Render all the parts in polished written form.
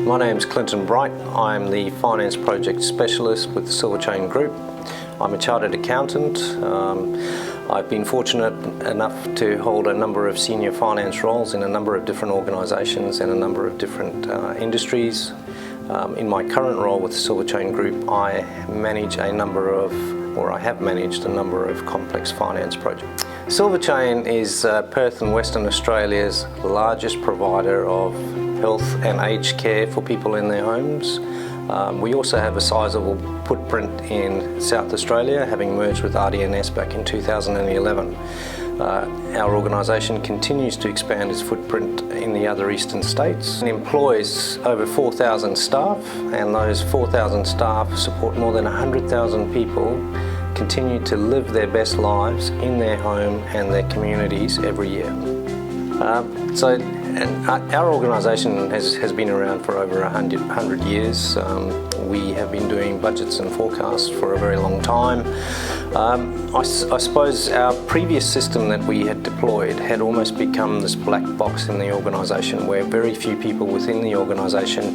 My name's Clinton Bright. I'm the Finance Project Specialist with the Silverchain Group. I'm a Chartered Accountant. I've been fortunate enough to hold a number of senior finance roles in a number of different organisations and a number of different industries. In my current role with the Silverchain Group, I have managed a number of complex finance projects. Silverchain is Perth and Western Australia's largest provider of health and aged care for people in their homes. We also have a sizable footprint in South Australia, having merged with RDNS back in 2011. Our organisation continues to expand its footprint in the other eastern states. It employs over 4,000 staff, and those 4,000 staff support more than 100,000 people continue to live their best lives in their home and their communities every year. Our organisation has been around for over 100 years. We have been doing budgets and forecasts for a very long time. I suppose our previous system that we had deployed had almost become this black box in the organisation, where very few people within the organisation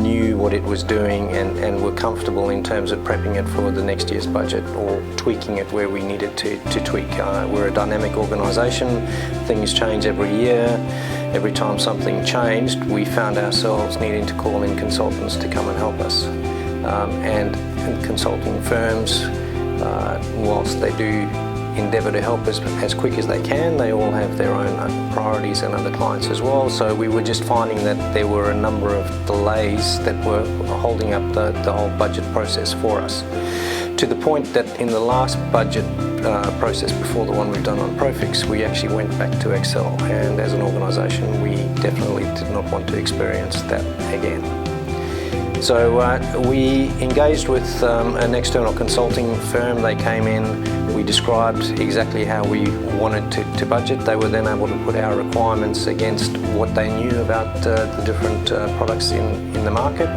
knew what it was doing and were comfortable in terms of prepping it for the next year's budget or tweaking it where we needed to tweak. We're a dynamic organisation. Things change every year. Every time something changed, we found ourselves needing to call in consultants to come and help us. And consulting firms, whilst they do endeavour to help us as quick as they can, they all have their own priorities and other clients as well. So we were just finding that there were a number of delays that were holding up the whole budget process for us. To the point that in the last budget process before the one we've done on Profix, we actually went back to Excel, and as an organisation we definitely did not want to experience that again. So we engaged with an external consulting firm. They came in, we described exactly how we wanted to budget. They were then able to put our requirements against what they knew about the different products in the market,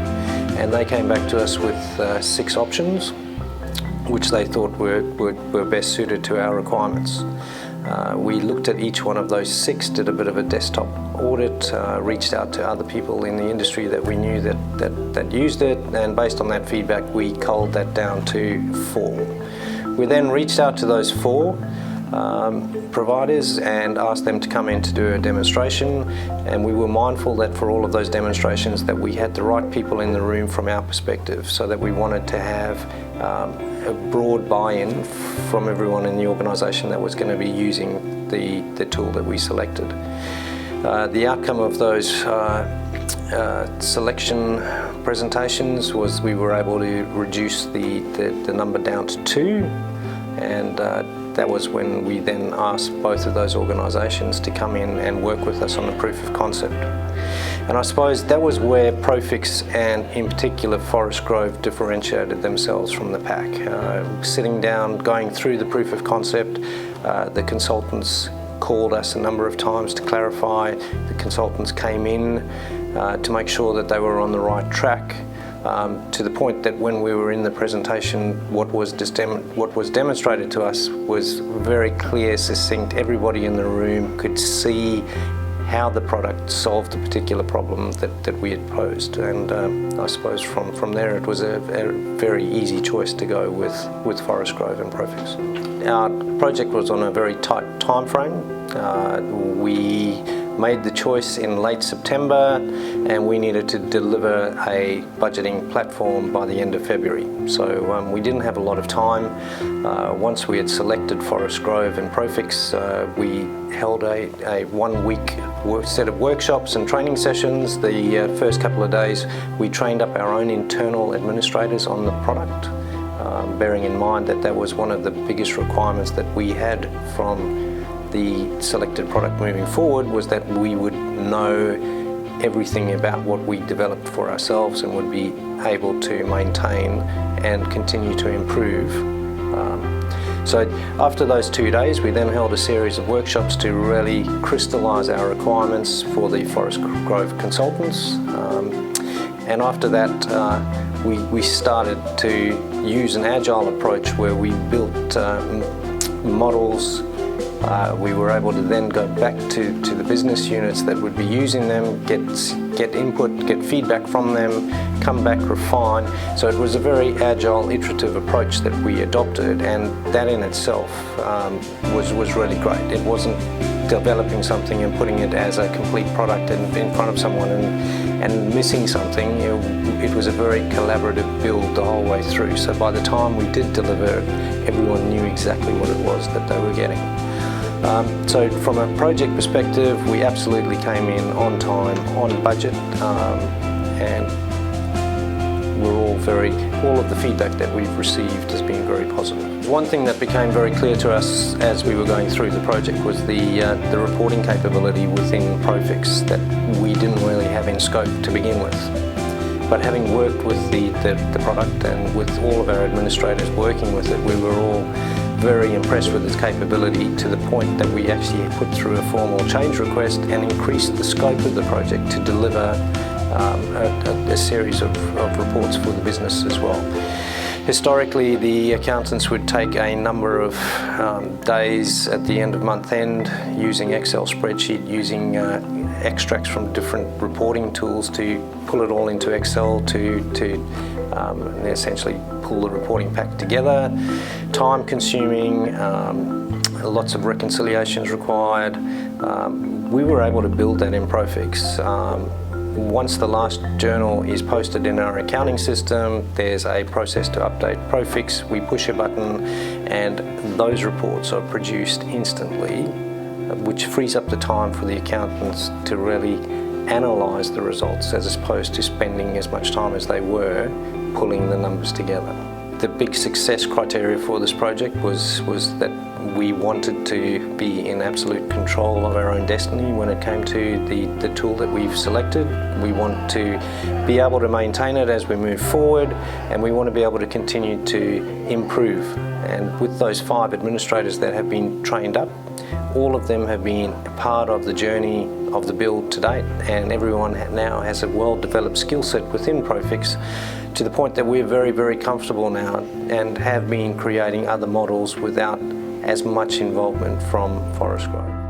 and they came back to us with 6 options which they thought were best suited to our requirements. We looked at each one of those 6, did a bit of a desktop audit, reached out to other people in the industry that we knew that used it, and based on that feedback we culled that down to 4. We then reached out to those 4 providers and asked them to come in to do a demonstration, and we were mindful that for all of those demonstrations that we had the right people in the room from our perspective, so that we wanted to have a broad buy-in from everyone in the organisation that was going to be using the tool that we selected. The outcome of those selection presentations was we were able to reduce the number down to 2, and that was when we then asked both of those organisations to come in and work with us on a proof of concept. And I suppose that was where Profix and in particular Forest Grove differentiated themselves from the pack. Sitting down, going through the proof of concept, the consultants called us a number of times to clarify. The consultants came in to make sure that they were on the right track. To the point that when we were in the presentation, what was demonstrated to us was very clear, succinct. Everybody in the room could see how the product solved a particular problem that we had posed, and I suppose from there it was a very easy choice to go with Forest Grove and Profix. Our project was on a very tight time frame. We made the choice in late September, and we needed to deliver a budgeting platform by the end of February. So we didn't have a lot of time. Once we had selected Forest Grove and Profix, we held a 1-week set of workshops and training sessions. The first couple of days we trained up our own internal administrators on the product, bearing in mind that was one of the biggest requirements that we had from the selected product moving forward, was that we would know everything about what we developed for ourselves and would be able to maintain and continue to improve. So after those 2 days, we then held a series of workshops to really crystallise our requirements for the Forest Grove consultants. And after that, we started to use an agile approach where we built models We were able to then go back to the business units that would be using them, get input, get feedback from them, come back, refine. So it was a very agile, iterative approach that we adopted, and that in itself was really great. It wasn't developing something and putting it as a complete product in front of someone and missing something. It was a very collaborative build the whole way through. So by the time we did deliver, everyone knew exactly what it was that they were getting. So from a project perspective, we absolutely came in on time, on budget, and all of the feedback that we've received has been very positive. One thing that became very clear to us as we were going through the project was the reporting capability within Profix that we didn't really have in scope to begin with. But having worked with the product and with all of our administrators working with it, we were all very impressed with its capability, to the point that we actually put through a formal change request and increased the scope of the project to deliver a series of reports for the business as well. Historically, the accountants would take a number of days at the end of month end using Excel spreadsheet, using extracts from different reporting tools to pull it all into Excel to essentially pull the reporting pack together. Time consuming, lots of reconciliations required. We were able to build that in Profix. Once the last journal is posted in our accounting system, there's a process to update Profix. We push a button and those reports are produced instantly, which frees up the time for the accountants to really analyse the results, as opposed to spending as much time as they were pulling the numbers together. The big success criteria for this project was that we wanted to be in absolute control of our own destiny when it came to the tool that we've selected. We want to be able to maintain it as we move forward, and we want to be able to continue to improve. And with those 5 administrators that have been trained up, all of them have been a part of the journey of the build to date, and everyone now has a well-developed skill set within Profix, to the point that we're very, very comfortable now and have been creating other models without as much involvement from Forest Grove.